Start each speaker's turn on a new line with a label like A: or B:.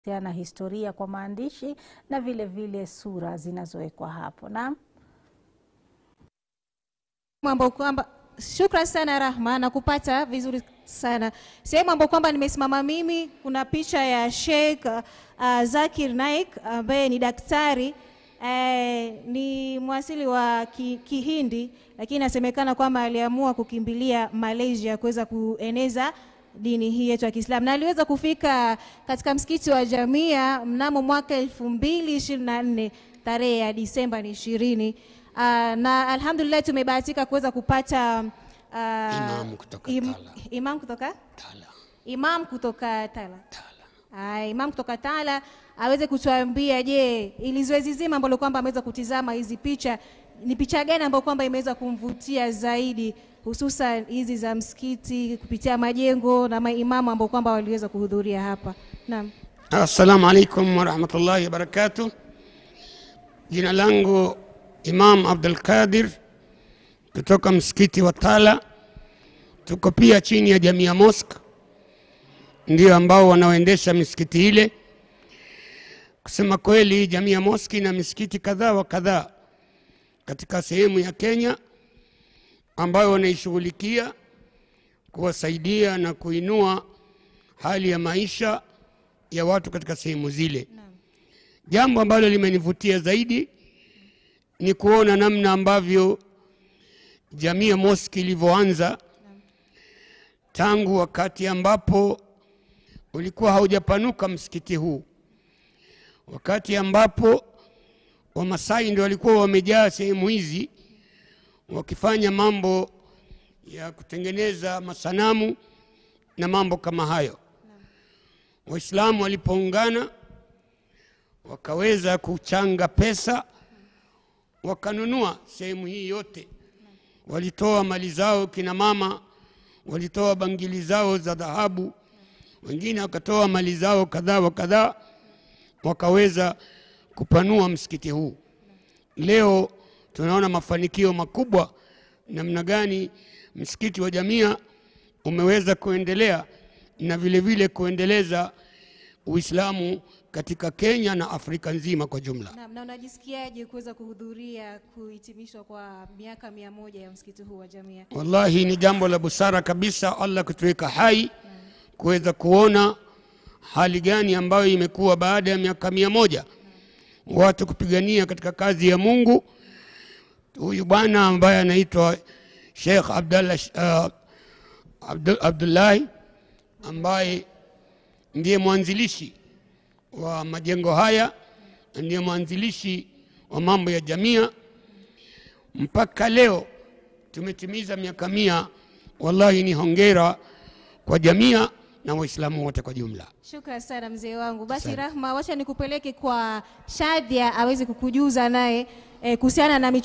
A: na historia kwa maandishi na vile vile sura zinazowekwa hapo. Naam.
B: Mambo kwamba shukrani sana Rahma na kupata vizuri sana. Sehemu ambapo kwamba nimesimama mimi kuna picha ya Sheikh Zakir Naik ambaye ni daktari, ni mwasili wa Kihindi, lakini inasemekana kwamba aliamua kukimbilia Malaysia kuweza kueneza dini hii yetu ya Kiislamu, na aliweza kufika katika msikiti wa Jamia mnamo mwaka 2024 tarehe ya Disemba 20. Na alhamdulillah tumebahatika kuweza kupata imam kutoka Tala. Imam kutoka Tala aweze kutuambia, je, ili zoezi zima ambalo kwamba ameweza kutizama hizi picha, ni picha gani ambayo kwamba imeweza kumvutia zaidi, hususan hizi za msikiti kupitia majengo na maimamu ambao kwamba waliweza kuhudhuria hapa? Naam.
C: Assalamu alaikum wa rahmatullahi wa barakatuh. Jina langu Imam Abdul Qadir kutoka msikiti wa Tala. Tuko pia chini ya Jamia Mosque, ndio ambao wanaoendesha misikiti ile. Kusema kweli, Jamia Mosque na misikiti kadhaa wa kadhaa katika sehemu ya Kenya ambayo wanaishughulikia kuwasaidia na kuinua hali ya maisha ya watu katika sehemu zile. Jambo ambalo limenivutia zaidi ni kuona namna ambavyo Jamia Mosque ilivyoanza tangu wakati ambapo ulikuwa haujapanuka msikiti huu, wakati ambapo Wamasai ndio walikuwa wamejaa sehemu hizi wakifanya mambo ya kutengeneza masanamu na mambo kama hayo. Waislamu walipoungana wakaweza kuchanga pesa, wakanunua sehemu hii yote. Walitoa mali zao, kina mama walitoa bangili zao za dhahabu, wengine wakatoa mali zao kadhaa wa kadhaa, wakaweza kupanua msikiti huu. Leo tunaona mafanikio makubwa namna gani msikiti wa Jamia umeweza kuendelea na vile vile kuendeleza Uislamu katika Kenya na Afrika nzima kwa jumla.
B: Na unajisikiaje kuweza kuhudhuria kuhitimishwa kwa miaka 100 ya msikiti huu wa Jamia?
C: Wallahi ni jambo la busara kabisa, Allah kutuweka hai kuweza kuona hali gani ambayo imekuwa baada ya miaka 100 watu kupigania katika kazi ya Mungu. Huyu bwana ambaye anaitwa Sheikh Abdullah ambaye ndiye mwanzilishi wa majengo haya, ndiye mwanzilishi wa mambo ya Jamia. Mpaka leo tumetimiza miaka 100. Wallahi ni hongera kwa Jamia na Waislamu wote kwa jumla.
B: Shukrani sana mzee wangu. Basi Rahma, wacha nikupeleke kwa Shadia aweze kukujuza naye kuhusiana na